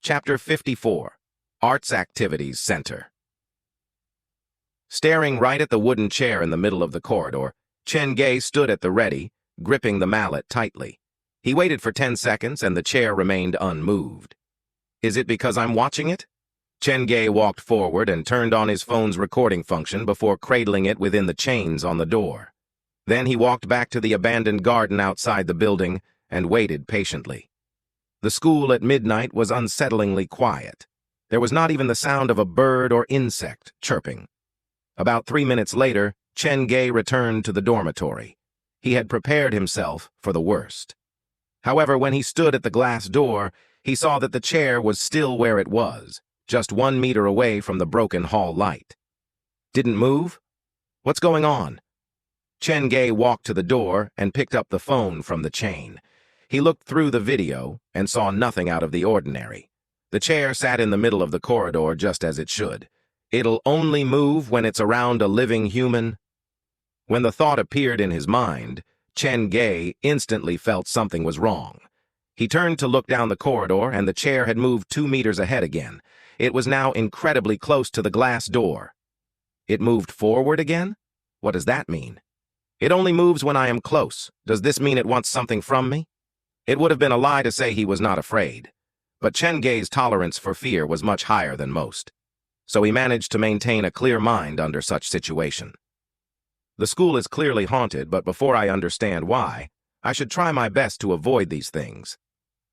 Chapter 54, Arts Activities Center. Staring right at the wooden chair in the middle of the corridor, Chen Ge stood at the ready, gripping the mallet tightly. He waited for 10 seconds and the chair remained unmoved. Is it because I'm watching it? Chen Ge walked forward and turned on his phone's recording function before cradling it within the chains on the door. Then he walked back to the abandoned garden outside the building and waited patiently. The school at midnight was unsettlingly quiet. There was not even the sound of a bird or insect chirping. About 3 minutes later, Chen Ge returned to the dormitory. He had prepared himself for the worst. However, when he stood at the glass door, he saw that the chair was still where it was, just 1 meter away from the broken hall light. Didn't move? What's going on? Chen Ge walked to the door and picked up the phone from the chain. He looked through the video and saw nothing out of the ordinary. The chair sat in the middle of the corridor just as it should. It'll only move when it's around a living human. When the thought appeared in his mind, Chen Ge instantly felt something was wrong. He turned to look down the corridor and the chair had moved 2 meters ahead again. It was now incredibly close to the glass door. It moved forward again? What does that mean? It only moves when I am close. Does this mean it wants something from me? It would have been a lie to say he was not afraid. But Chen Ge's tolerance for fear was much higher than most. So he managed to maintain a clear mind under such situation. The school is clearly haunted, but before I understand why, I should try my best to avoid these things.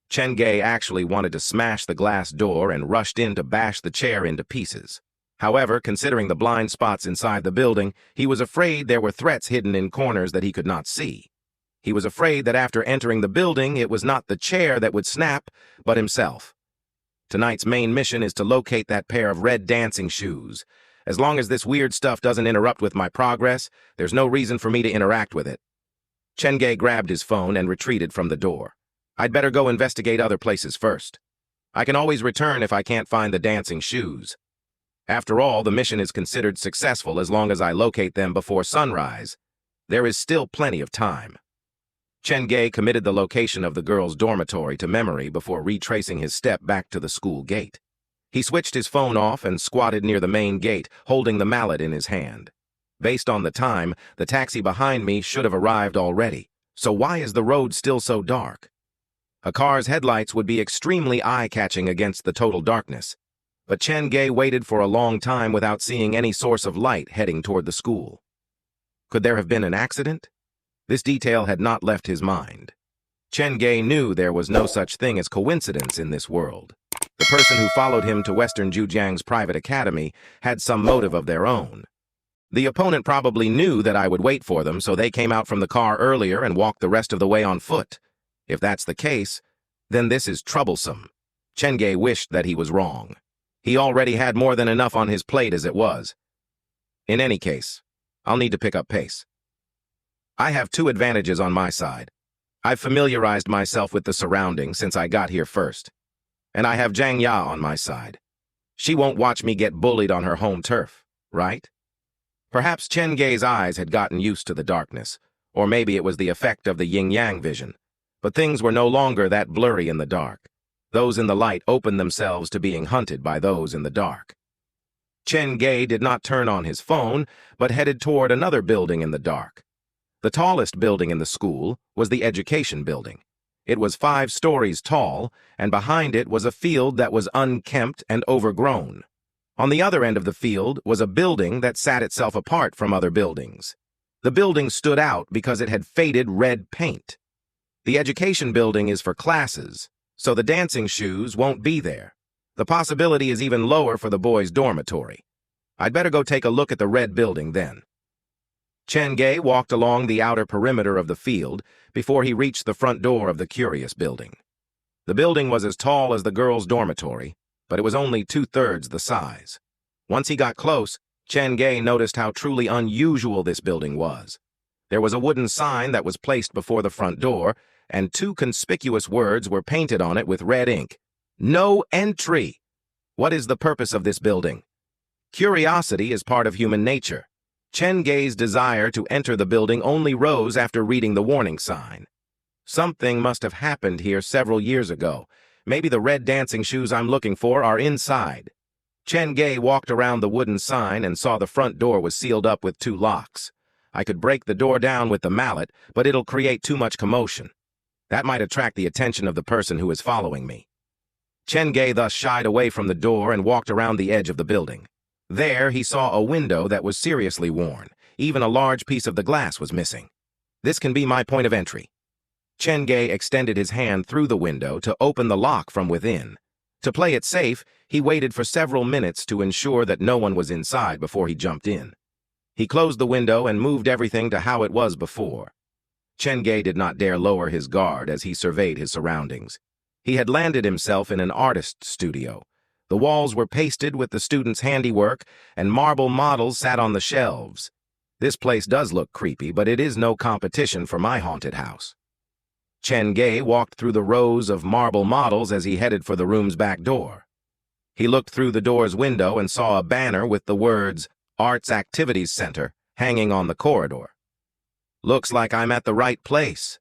Chen Ge actually wanted to smash the glass door and rushed in to bash the chair into pieces. However, considering the blind spots inside the building, he was afraid there were threats hidden in corners that he could not see. He was afraid that after entering the building, it was not the chair that would snap, but himself. Tonight's main mission is to locate that pair of red dancing shoes. As long as this weird stuff doesn't interrupt with my progress, there's no reason for me to interact with it. Chen Ge grabbed his phone and retreated from the door. I'd better go investigate other places first. I can always return if I can't find the dancing shoes. After all, the mission is considered successful as long as I locate them before sunrise. There is still plenty of time. Chen Ge committed the location of the girls' dormitory to memory before retracing his step back to the school gate. He switched his phone off and squatted near the main gate, holding the mallet in his hand. Based on the time, the taxi behind me should have arrived already. So why is the road still so dark? A car's headlights would be extremely eye-catching against the total darkness. But Chen Ge waited for a long time without seeing any source of light heading toward the school. Could there have been an accident? This detail had not left his mind. Chen Ge knew there was no such thing as coincidence in this world. The person who followed him to Western Zhujiang's private academy had some motive of their own. The opponent probably knew that I would wait for them, so they came out from the car earlier and walked the rest of the way on foot. If that's the case, then this is troublesome. Chen Ge wished that he was wrong. He already had more than enough on his plate as it was. In any case, I'll need to pick up pace. I have 2 advantages on my side. I've familiarized myself with the surroundings since I got here first. And I have Zhang Ya on my side. She won't watch me get bullied on her home turf, right? Perhaps Chen Ge's eyes had gotten used to the darkness, or maybe it was the effect of the yin-yang vision. But things were no longer that blurry in the dark. Those in the light opened themselves to being hunted by those in the dark. Chen Ge did not turn on his phone, but headed toward another building in the dark. The tallest building in the school was the education building. It was 5 stories tall, and behind it was a field that was unkempt and overgrown. On the other end of the field was a building that sat itself apart from other buildings. The building stood out because it had faded red paint. The education building is for classes, so the dancing shoes won't be there. The possibility is even lower for the boys' dormitory. I'd better go take a look at the red building then. Chen Ge walked along the outer perimeter of the field before he reached the front door of the curious building. The building was as tall as the girls' dormitory, but it was only 2/3 the size. Once he got close, Chen Ge noticed how truly unusual this building was. There was a wooden sign that was placed before the front door, and 2 conspicuous words were painted on it with red ink. No entry! What is the purpose of this building? Curiosity is part of human nature. Chen Ge's desire to enter the building only rose after reading the warning sign. Something must have happened here several years ago. Maybe the red dancing shoes I'm looking for are inside. Chen Ge walked around the wooden sign and saw the front door was sealed up with 2 locks. I could break the door down with the mallet, but it'll create too much commotion. That might attract the attention of the person who is following me. Chen Ge thus shied away from the door and walked around the edge of the building. There, he saw a window that was seriously worn. Even a large piece of the glass was missing. This can be my point of entry. Chen Ge extended his hand through the window to open the lock from within. To play it safe, he waited for several minutes to ensure that no one was inside before he jumped in. He closed the window and moved everything to how it was before. Chen Ge did not dare lower his guard as he surveyed his surroundings. He had landed himself in an artist's studio. The walls were pasted with the students' handiwork, and marble models sat on the shelves. This place does look creepy, but it is no competition for my haunted house. Chen Ge walked through the rows of marble models as he headed for the room's back door. He looked through the door's window and saw a banner with the words, Arts Activities Center, hanging on the corridor. Looks like I'm at the right place.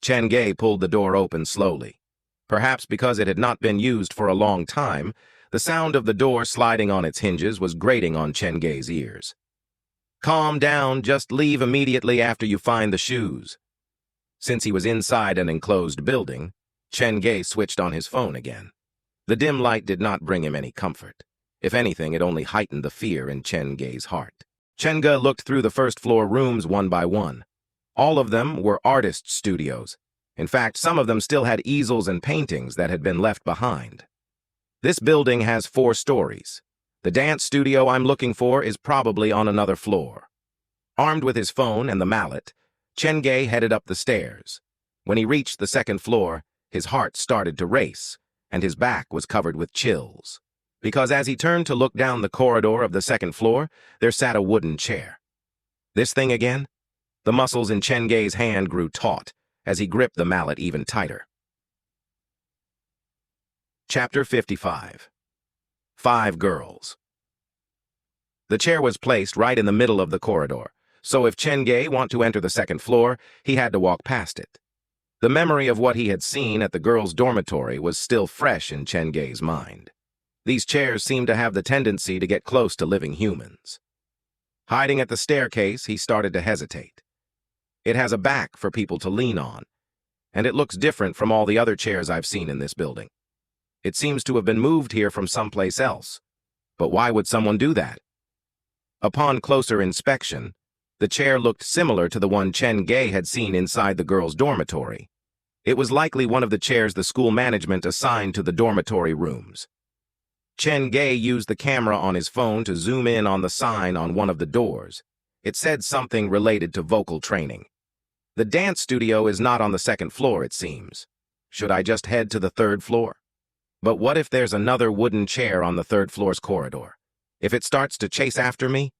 Chen Ge pulled the door open slowly. Perhaps because it had not been used for a long time, the sound of the door sliding on its hinges was grating on Chen Ge's ears. Calm down, just leave immediately after you find the shoes. Since he was inside an enclosed building, Chen Ge switched on his phone again. The dim light did not bring him any comfort. If anything, it only heightened the fear in Chen Ge's heart. Chen Ge looked through the first-floor rooms one by one. All of them were artist studios. In fact, some of them still had easels and paintings that had been left behind. This building has 4 stories. The dance studio I'm looking for is probably on another floor. Armed with his phone and the mallet, Chen Ge headed up the stairs. When he reached the 2nd floor, his heart started to race, and his back was covered with chills. Because as he turned to look down the corridor of the 2nd floor, there sat a wooden chair. This thing again? The muscles in Chen Ge's hand grew taut as he gripped the mallet even tighter. Chapter 55. 5 Girls. The chair was placed right in the middle of the corridor, so if Chen Ge wanted to enter the 2nd floor, he had to walk past it. The memory of what he had seen at the girls' dormitory was still fresh in Chen Ge's mind. These chairs seemed to have the tendency to get close to living humans. Hiding at the staircase, he started to hesitate. It has a back for people to lean on, and it looks different from all the other chairs I've seen in this building. It seems to have been moved here from someplace else. But why would someone do that? Upon closer inspection, the chair looked similar to the one Chen Ge had seen inside the girls' dormitory. It was likely one of the chairs the school management assigned to the dormitory rooms. Chen Ge used the camera on his phone to zoom in on the sign on one of the doors. It said something related to vocal training. The dance studio is not on the 2nd floor, it seems. Should I just head to the 3rd floor? But what if there's another wooden chair on the 3rd floor's corridor? If it starts to chase after me,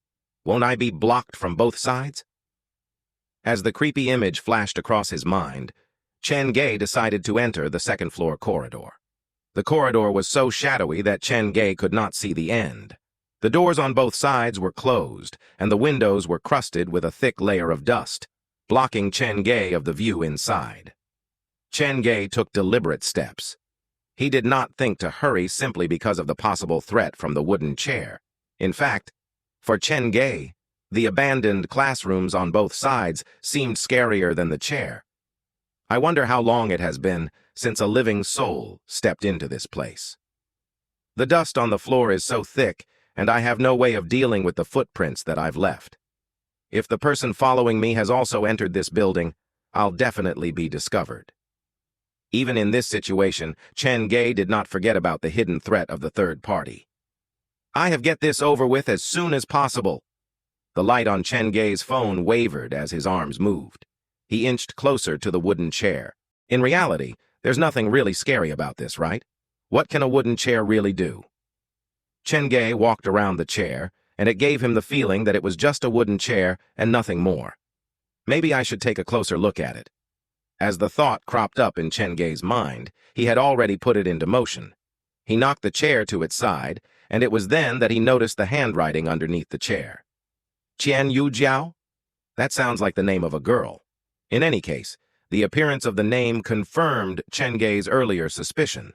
won't I be blocked from both sides? As the creepy image flashed across his mind, Chen Ge decided to enter the 2nd floor corridor. The corridor was so shadowy that Chen Ge could not see the end. The doors on both sides were closed, and the windows were crusted with a thick layer of dust, blocking Chen Ge of the view inside. Chen Ge took deliberate steps. He did not think to hurry simply because of the possible threat from the wooden chair. In fact, for Chen Ge, the abandoned classrooms on both sides seemed scarier than the chair. I wonder how long it has been since a living soul stepped into this place. The dust on the floor is so thick, and I have no way of dealing with the footprints that I've left. If the person following me has also entered this building, I'll definitely be discovered. Even in this situation, Chen Ge did not forget about the hidden threat of the 3rd party. I have get this over with as soon as possible. The light on Chen Ge's phone wavered as his arms moved. He inched closer to the wooden chair. In reality, there's nothing really scary about this, right? What can a wooden chair really do? Chen Ge walked around the chair, and it gave him the feeling that it was just a wooden chair and nothing more. Maybe I should take a closer look at it. As the thought cropped up in Chen Ge's mind, he had already put it into motion. He knocked the chair to its side, and it was then that he noticed the handwriting underneath the chair. Qian Yu Jiao? That sounds like the name of a girl. In any case, The appearance of the name confirmed Chen Ge's earlier suspicion.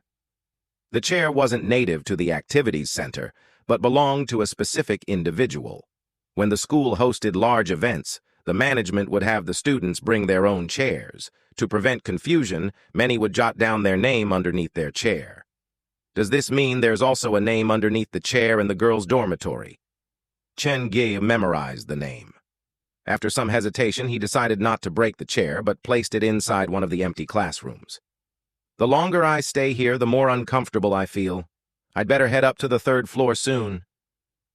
The chair wasn't native to the activities center, but belonged to a specific individual. When the school hosted large events, the management would have the students bring their own chairs. To prevent confusion, many would jot down their name underneath their chair. Does this mean there's also a name underneath the chair in the girls' dormitory? Chen Ge memorized the name. After some hesitation, he decided not to break the chair, but placed it inside one of the empty classrooms. The longer I stay here, the more uncomfortable I feel. I'd better head up to the 3rd floor soon.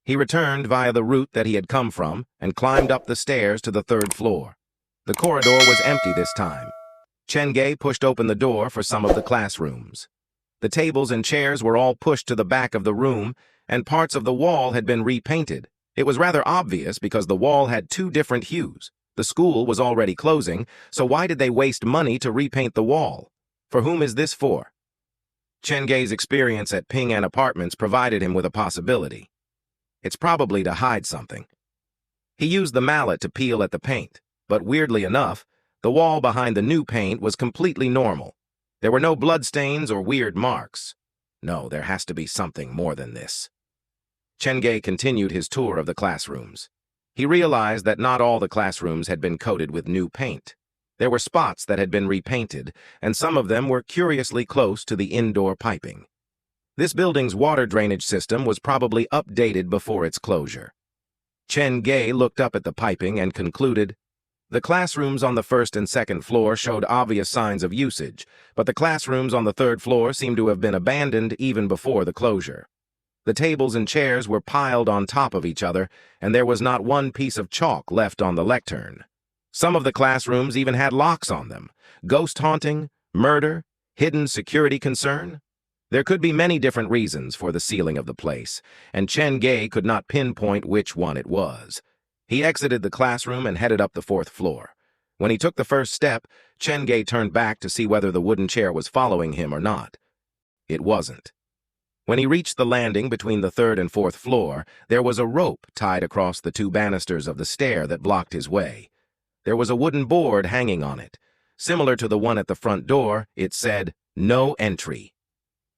He returned via the route that he had come from and climbed up the stairs to the 3rd floor. The corridor was empty this time. Chen Ge pushed open the door for some of the classrooms. The tables and chairs were all pushed to the back of the room, and parts of the wall had been repainted. It was rather obvious because the wall had 2 different hues. The school was already closing, so why did they waste money to repaint the wall? For whom is this for? Chen Ge's experience at Ping An Apartments provided him with a possibility. It's probably to hide something. He used the mallet to peel at the paint, but weirdly enough, the wall behind the new paint was completely normal. There were no bloodstains or weird marks. No, there has to be something more than this. Chen Ge continued his tour of the classrooms. He realized that not all the classrooms had been coated with new paint. There were spots that had been repainted, and some of them were curiously close to the indoor piping. This building's water drainage system was probably updated before its closure. Chen Ge looked up at the piping and concluded, the classrooms on the 1st and 2nd floor showed obvious signs of usage, but the classrooms on the 3rd floor seemed to have been abandoned even before the closure. The tables and chairs were piled on top of each other, and there was not one piece of chalk left on the lectern. Some of the classrooms even had locks on them. Ghost haunting, murder, hidden security concern. There could be many different reasons for the sealing of the place, and Chen Ge could not pinpoint which one it was. He exited the classroom and headed up the 4th floor. When he took the first step, Chen Ge turned back to see whether the wooden chair was following him or not. It wasn't. When he reached the landing between the 3rd and 4th floor, there was a rope tied across the 2 banisters of the stair that blocked his way. There was a wooden board hanging on it. Similar to the one at the front door, it said, "No entry."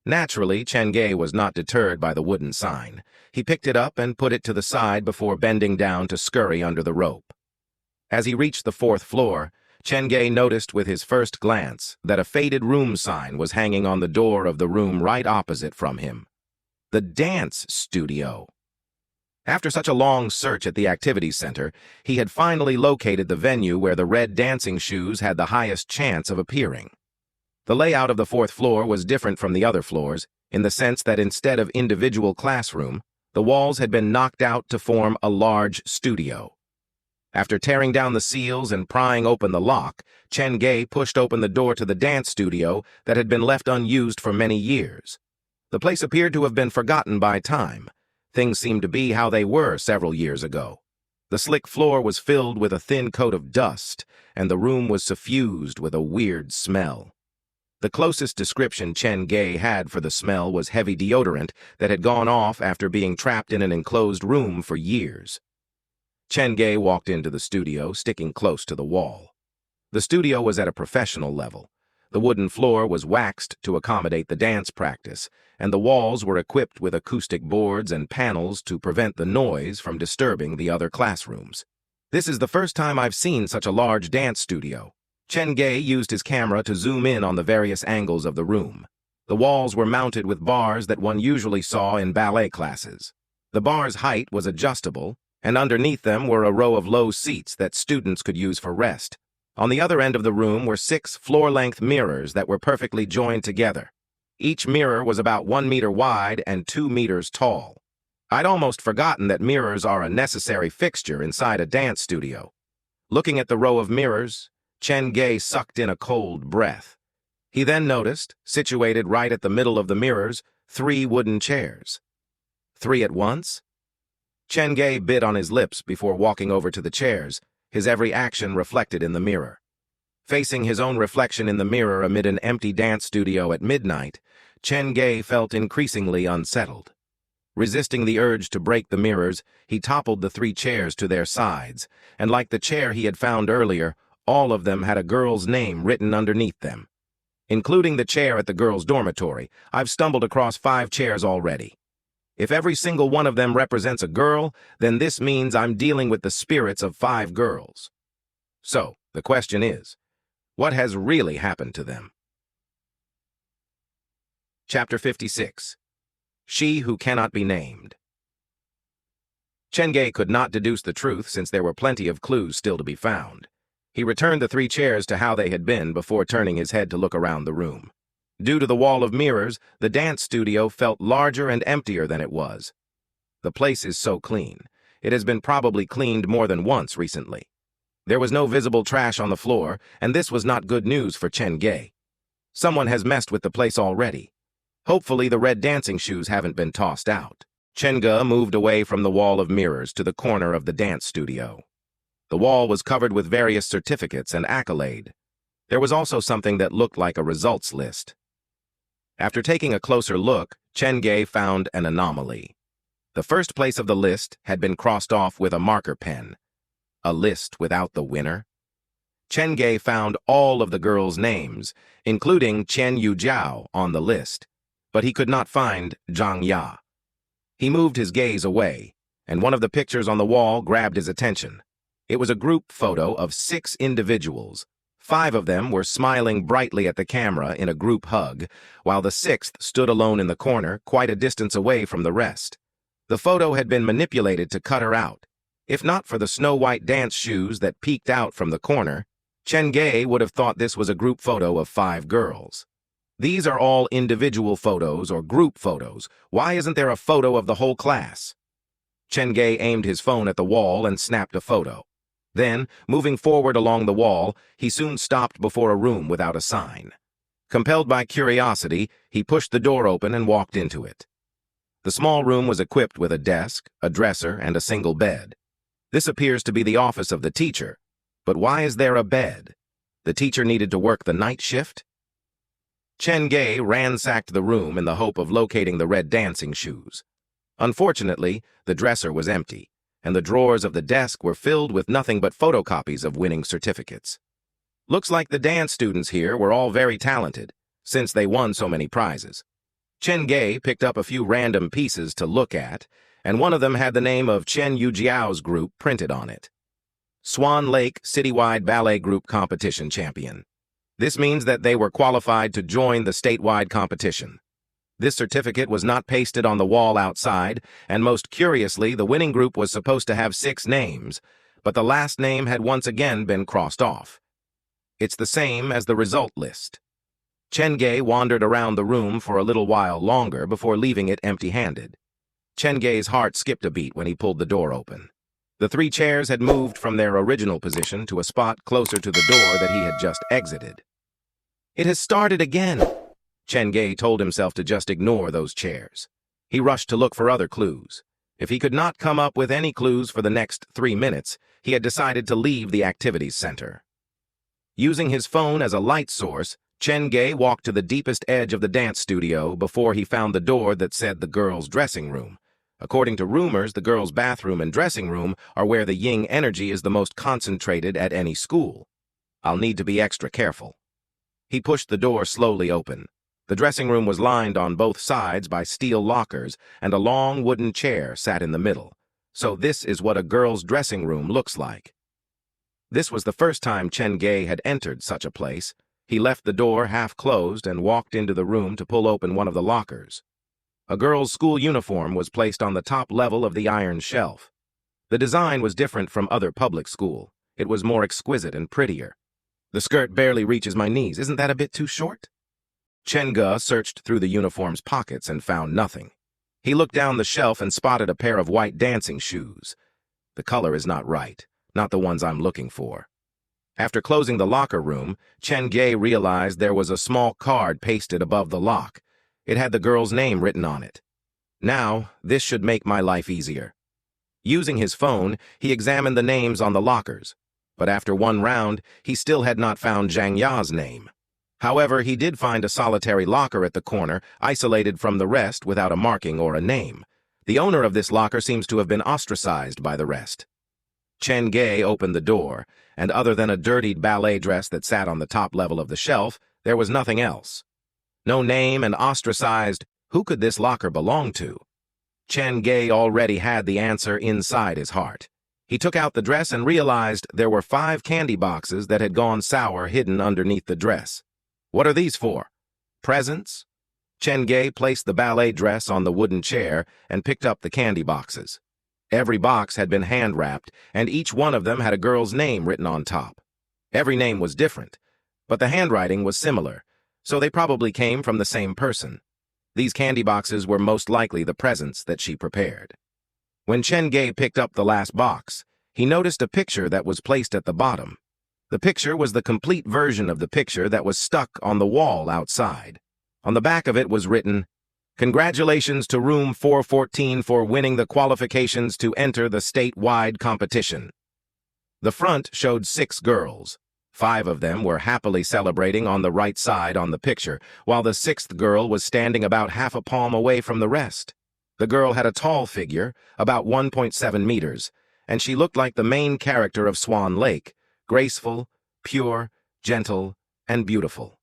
Naturally, Chen Ge was not deterred by the wooden sign. He picked it up and put it to the side before bending down to scurry under the rope. As he reached the 4th floor, Chen Ge noticed with his first glance that a faded room sign was hanging on the door of the room right opposite from him. The dance studio. After such a long search at the activities center, he had finally located the venue where the red dancing shoes had the highest chance of appearing. The layout of the 4th floor was different from the other floors, in the sense that instead of individual classroom, the walls had been knocked out to form a large studio. After tearing down the seals and prying open the lock, Chen Ge pushed open the door to the dance studio that had been left unused for many years. The place appeared to have been forgotten by time. Things seemed to be how they were several years ago. The slick floor was filled with a thin coat of dust, and the room was suffused with a weird smell. The closest description Chen Ge had for the smell was heavy deodorant that had gone off after being trapped in an enclosed room for years. Chen Ge walked into the studio, sticking close to the wall. The studio was at a professional level. The wooden floor was waxed to accommodate the dance practice, and the walls were equipped with acoustic boards and panels to prevent the noise from disturbing the other classrooms. This is the first time I've seen such a large dance studio. Chen Ge used his camera to zoom in on the various angles of the room. The walls were mounted with bars that one usually saw in ballet classes. The bar's height was adjustable, and underneath them were a row of low seats that students could use for rest. On the other end of the room were 6 floor-length mirrors that were perfectly joined together. Each mirror was about 1 meter wide and 2 meters tall. I'd almost forgotten that mirrors are a necessary fixture inside a dance studio. Looking at the row of mirrors, Chen Ge sucked in a cold breath. He then noticed, situated right at the middle of the mirrors, 3 wooden chairs. 3 at once? Chen Ge bit on his lips before walking over to the chairs, his every action reflected in the mirror. Facing his own reflection in the mirror amid an empty dance studio at midnight, Chen Ge felt increasingly unsettled. Resisting the urge to break the mirrors, he toppled the 3 chairs to their sides, and like the chair he had found earlier, All of them had a girl's name written underneath them. Including the chair at the girls' dormitory, I've stumbled across 5 chairs already. If every single one of them represents a girl, then this means I'm dealing with the spirits of 5 girls. So, the question is, what has really happened to them? Chapter 56. She Who Cannot Be Named. Chen Ge could not deduce the truth since there were plenty of clues still to be found. He returned the 3 chairs to how they had been before turning his head to look around the room. Due to the wall of mirrors, the dance studio felt larger and emptier than it was. The place is so clean. It has been probably cleaned more than once recently. There was no visible trash on the floor, and this was not good news for Chen Ge. Someone has messed with the place already. Hopefully the red dancing shoes haven't been tossed out. Chen Ge moved away from the wall of mirrors to the corner of the dance studio. The wall was covered with various certificates and accolades. There was also something that looked like a results list. After taking a closer look, Chen Ge found an anomaly. The first place of the list had been crossed off with a marker pen. A list without the winner? Chen Ge found all of the girls' names, including Chen Yujiao, on the list, but he could not find Zhang Ya. He moved his gaze away, and one of the pictures on the wall grabbed his attention. It was a group photo of 6 individuals. 5 of them were smiling brightly at the camera in a group hug, while the 6th stood alone in the corner, quite a distance away from the rest. The photo had been manipulated to cut her out. If not for the snow-white dance shoes that peeked out from the corner, Chen Ge would have thought this was a group photo of 5 girls. These are all individual photos or group photos. Why isn't there a photo of the whole class? Chen Ge aimed his phone at the wall and snapped a photo. Then, moving forward along the wall, he soon stopped before a room without a sign. Compelled by curiosity, he pushed the door open and walked into it. The small room was equipped with a desk, a dresser, and a single bed. This appears to be the office of the teacher. But why is there a bed? The teacher needed to work the night shift? Chen Ge ransacked the room in the hope of locating the red dancing shoes. Unfortunately, the dresser was empty, and the drawers of the desk were filled with nothing but photocopies of winning certificates. Looks like the dance students here were all very talented, since they won so many prizes. Chen Ge picked up a few random pieces to look at, and one of them had the name of Chen Yujiao's group printed on it. Swan Lake Citywide Ballet Group Competition Champion. This means that they were qualified to join the statewide competition. This certificate was not pasted on the wall outside, and most curiously, the winning group was supposed to have 6 names, but the last name had once again been crossed off. It's the same as the result list. Chen Ge wandered around the room for a little while longer before leaving it empty-handed. Chen Ge's heart skipped a beat when he pulled the door open. The 3 chairs had moved from their original position to a spot closer to the door that he had just exited. It has started again! Chen Ge told himself to just ignore those chairs. He rushed to look for other clues. If he could not come up with any clues for the next 3 minutes, he had decided to leave the activities center. Using his phone as a light source, Chen Ge walked to the deepest edge of the dance studio before he found the door that said the girls' dressing room. According to rumors, the girls' bathroom and dressing room are where the yin energy is the most concentrated at any school. I'll need to be extra careful. He pushed the door slowly open. The dressing room was lined on both sides by steel lockers, and a long wooden chair sat in the middle. So this is what a girl's dressing room looks like. This was the first time Chen Ge had entered such a place. He left the door half closed and walked into the room to pull open one of the lockers. A girl's school uniform was placed on the top level of the iron shelf. The design was different from other public school. It was more exquisite and prettier. The skirt barely reaches my knees. Isn't that a bit too short? Chen Ge searched through the uniform's pockets and found nothing. He looked down the shelf and spotted a pair of white dancing shoes. The color is not right, not the ones I'm looking for. After closing the locker room, Chen Ge realized there was a small card pasted above the lock. It had the girl's name written on it. Now, this should make my life easier. Using his phone, he examined the names on the lockers. But after 1 round, he still had not found Zhang Ya's name. However, he did find a solitary locker at the corner, isolated from the rest without a marking or a name. The owner of this locker seems to have been ostracized by the rest. Chen Ge opened the door, and other than a dirtied ballet dress that sat on the top level of the shelf, there was nothing else. No name and ostracized, who could this locker belong to? Chen Ge already had the answer inside his heart. He took out the dress and realized there were 5 candy boxes that had gone sour hidden underneath the dress. What are these for? Presents? Chen Ge placed the ballet dress on the wooden chair and picked up the candy boxes. Every box had been hand-wrapped, and each one of them had a girl's name written on top. Every name was different, but the handwriting was similar, so they probably came from the same person. These candy boxes were most likely the presents that she prepared. When Chen Ge picked up the last box, he noticed a picture that was placed at the bottom. The picture was the complete version of the picture that was stuck on the wall outside. On the back of it was written, "Congratulations to Room 414 for winning the qualifications to enter the statewide competition." The front showed 6 girls. 5 of them were happily celebrating on the right side on the picture, while the 6th girl was standing about half a palm away from the rest. The girl had a tall figure, about 1.7 meters, and she looked like the main character of Swan Lake, graceful, pure, gentle, and beautiful.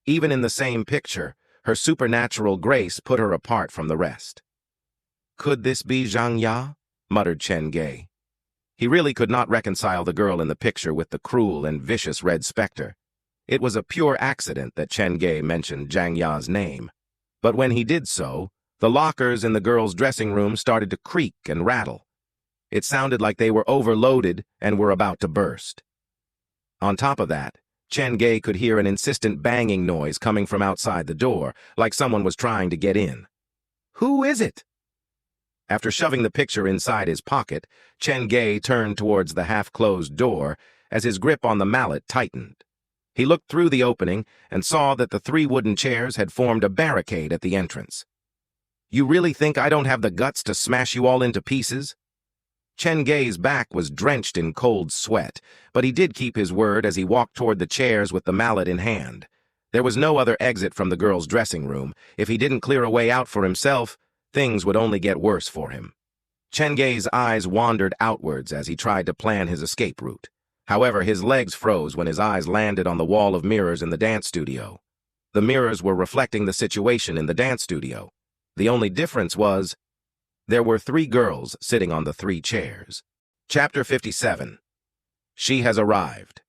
Even in the same picture, her supernatural grace put her apart from the rest. "Could this be Zhang Ya?" muttered Chen Ge. He really could not reconcile the girl in the picture with the cruel and vicious red specter. It was a pure accident that Chen Ge mentioned Zhang Ya's name. But when he did so, the lockers in the girls' dressing room started to creak and rattle. It sounded like they were overloaded and were about to burst. On top of that, Chen Ge could hear an insistent banging noise coming from outside the door, like someone was trying to get in. "Who is it?" After shoving the picture inside his pocket, Chen Ge turned towards the half-closed door as his grip on the mallet tightened. He looked through the opening and saw that the 3 wooden chairs had formed a barricade at the entrance. "You really think I don't have the guts to smash you all into pieces?" Chen Ge's back was drenched in cold sweat, but he did keep his word as he walked toward the chairs with the mallet in hand. There was no other exit from the girls' dressing room. If he didn't clear a way out for himself, things would only get worse for him. Chen Ge's eyes wandered outwards as he tried to plan his escape route. However, his legs froze when his eyes landed on the wall of mirrors in the dance studio. The mirrors were reflecting the situation in the dance studio. The only difference was, there were 3 girls sitting on the 3 chairs. Chapter 57. She has arrived.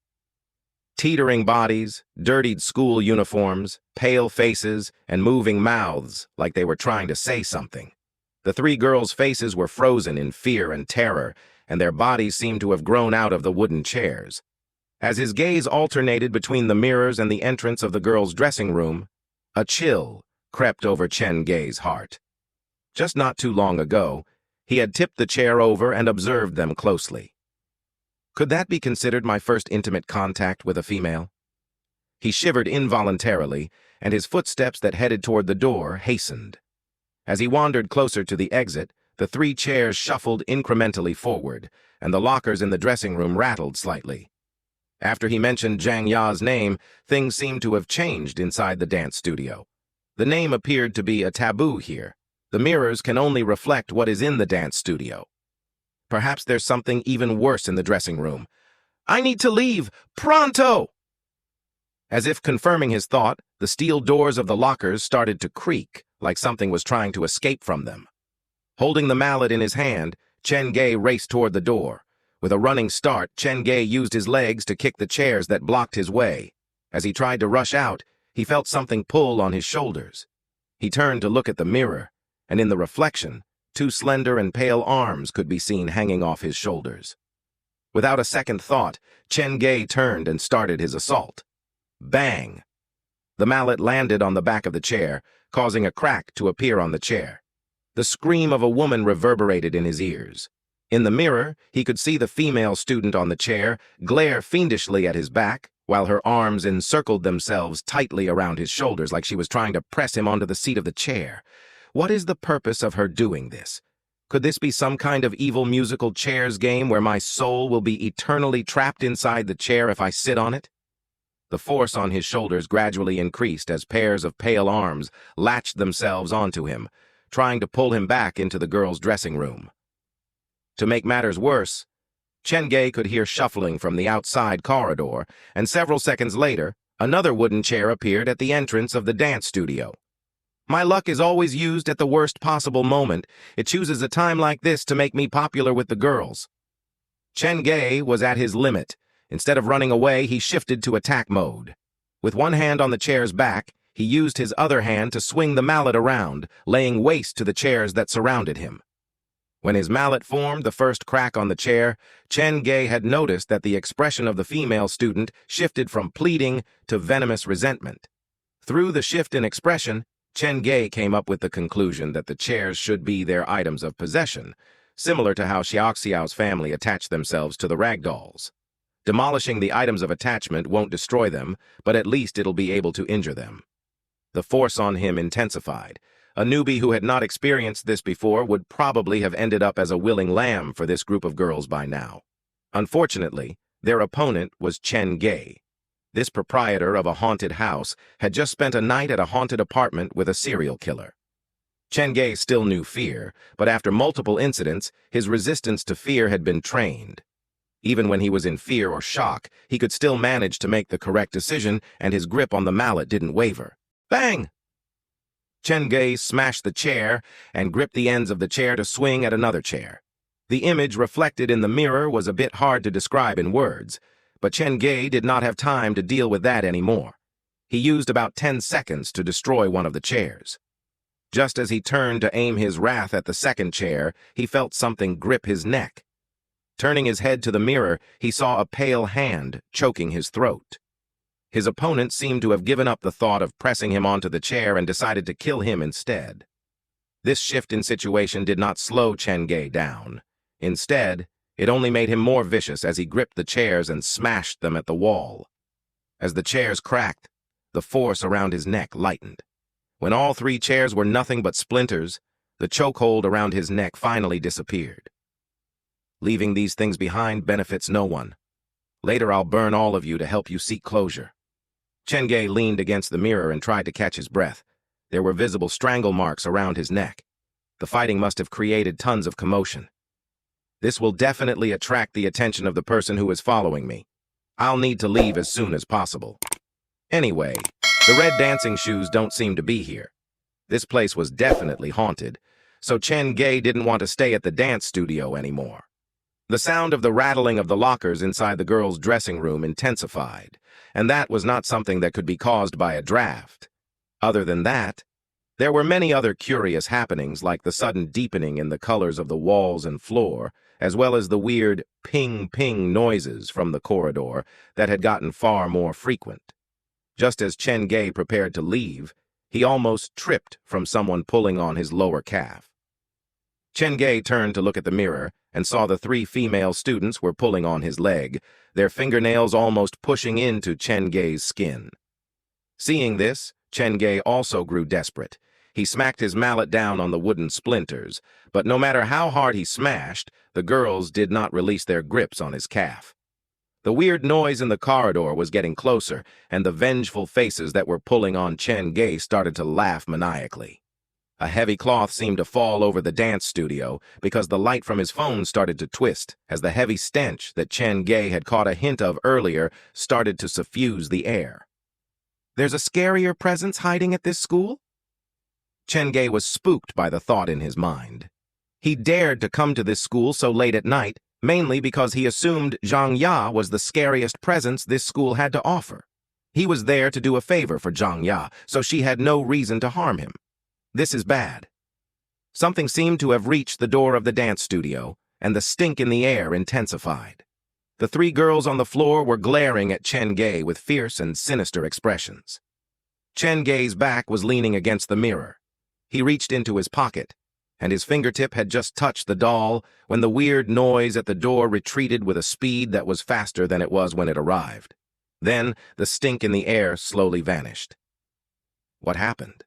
Teetering bodies, dirtied school uniforms, pale faces, and moving mouths like they were trying to say something. The 3 girls' faces were frozen in fear and terror, and their bodies seemed to have grown out of the wooden chairs. As his gaze alternated between the mirrors and the entrance of the girls' dressing room, a chill crept over Chen Ge's heart. Just not too long ago, he had tipped the chair over and observed them closely. Could that be considered my first intimate contact with a female? He shivered involuntarily, and his footsteps that headed toward the door hastened. As he wandered closer to the exit, the 3 chairs shuffled incrementally forward, and the lockers in the dressing room rattled slightly. After he mentioned Zhang Ya's name, things seemed to have changed inside the dance studio. The name appeared to be a taboo here. The mirrors can only reflect what is in the dance studio. Perhaps there's something even worse in the dressing room. "I need to leave! Pronto!" As if confirming his thought, the steel doors of the lockers started to creak, like something was trying to escape from them. Holding the mallet in his hand, Chen Ge raced toward the door. With a running start, Chen Ge used his legs to kick the chairs that blocked his way. As he tried to rush out, he felt something pull on his shoulders. He turned to look at the mirror, and in the reflection, 2 slender and pale arms could be seen hanging off his shoulders. Without a second thought, Chen Ge turned and started his assault. Bang! The mallet landed on the back of the chair, causing a crack to appear on the chair. The scream of a woman reverberated in his ears. In the mirror, he could see the female student on the chair glare fiendishly at his back, while her arms encircled themselves tightly around his shoulders like she was trying to press him onto the seat of the chair. What is the purpose of her doing this? Could this be some kind of evil musical chairs game where my soul will be eternally trapped inside the chair if I sit on it? The force on his shoulders gradually increased as pairs of pale arms latched themselves onto him, trying to pull him back into the girls' dressing room. To make matters worse, Chen Ge could hear shuffling from the outside corridor, and several seconds later, another wooden chair appeared at the entrance of the dance studio. My luck is always used at the worst possible moment. It chooses a time like this to make me popular with the girls. Chen Ge was at his limit. Instead of running away, he shifted to attack mode. With one hand on the chair's back, he used his other hand to swing the mallet around, laying waste to the chairs that surrounded him. When his mallet formed the first crack on the chair, Chen Ge had noticed that the expression of the female student shifted from pleading to venomous resentment. Through the shift in expression, Chen Ge came up with the conclusion that the chairs should be their items of possession, similar to how Xiaoxiao's family attached themselves to the ragdolls. Demolishing the items of attachment won't destroy them, but at least it'll be able to injure them. The force on him intensified. A newbie who had not experienced this before would probably have ended up as a willing lamb for this group of girls by now. Unfortunately, their opponent was Chen Ge. This proprietor of a haunted house had just spent a night at a haunted apartment with a serial killer. Chen Ge still knew fear, but after multiple incidents, his resistance to fear had been trained. Even when he was in fear or shock, he could still manage to make the correct decision, and his grip on the mallet didn't waver. Bang! Chen Ge smashed the chair and gripped the ends of the chair to swing at another chair. The image reflected in the mirror was a bit hard to describe in words, but Chen Ge did not have time to deal with that anymore. He used about 10 seconds to destroy one of the chairs. Just as he turned to aim his wrath at the second chair, he felt something grip his neck. Turning his head to the mirror, he saw a pale hand choking his throat. His opponent seemed to have given up the thought of pressing him onto the chair and decided to kill him instead. This shift in situation did not slow Chen Ge down. Instead, it only made him more vicious as he gripped the chairs and smashed them at the wall. As the chairs cracked, the force around his neck lightened. When all 3 chairs were nothing but splinters, the chokehold around his neck finally disappeared. Leaving these things behind benefits no one. Later I'll burn all of you to help you seek closure. Chen Ge leaned against the mirror and tried to catch his breath. There were visible strangle marks around his neck. The fighting must have created tons of commotion. This will definitely attract the attention of the person who is following me. I'll need to leave as soon as possible. Anyway, the red dancing shoes don't seem to be here. This place was definitely haunted, so Chen Ge didn't want to stay at the dance studio anymore. The sound of the rattling of the lockers inside the girls' dressing room intensified, and that was not something that could be caused by a draft. Other than that, there were many other curious happenings, like the sudden deepening in the colors of the walls and floor, as well as the weird ping-ping noises from the corridor that had gotten far more frequent. Just as Chen Ge prepared to leave, he almost tripped from someone pulling on his lower calf. Chen Ge turned to look at the mirror and saw the 3 female students were pulling on his leg, their fingernails almost pushing into Chen Ge's skin. Seeing this, Chen Ge also grew desperate. He smacked his mallet down on the wooden splinters, but no matter how hard he smashed, the girls did not release their grips on his calf. The weird noise in the corridor was getting closer, and the vengeful faces that were pulling on Chen Ge started to laugh maniacally. A heavy cloth seemed to fall over the dance studio because the light from his phone started to twist as the heavy stench that Chen Ge had caught a hint of earlier started to suffuse the air. There's a scarier presence hiding at this school? Chen Ge was spooked by the thought in his mind. He dared to come to this school so late at night, mainly because he assumed Zhang Ya was the scariest presence this school had to offer. He was there to do a favor for Zhang Ya, so she had no reason to harm him. This is bad. Something seemed to have reached the door of the dance studio, and the stink in the air intensified. The 3 girls on the floor were glaring at Chen Ge with fierce and sinister expressions. Chen Ge's back was leaning against the mirror. He reached into his pocket, and his fingertip had just touched the doll when the weird noise at the door retreated with a speed that was faster than it was when it arrived. Then, the stink in the air slowly vanished. What happened?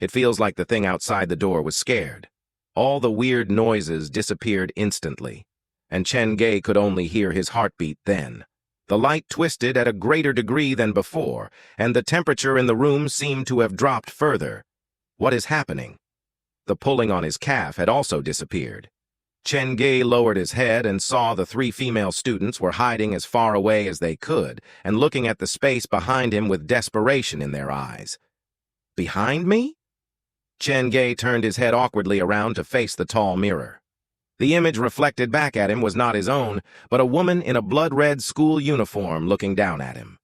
It feels like the thing outside the door was scared. All the weird noises disappeared instantly, and Chen Ge could only hear his heartbeat then. The light twisted at a greater degree than before, and the temperature in the room seemed to have dropped further. What is happening? The pulling on his calf had also disappeared. Chen Ge lowered his head and saw the three female students were hiding as far away as they could and looking at the space behind him with desperation in their eyes. Behind me? Chen Ge turned his head awkwardly around to face the tall mirror. The image reflected back at him was not his own, but a woman in a blood-red school uniform looking down at him.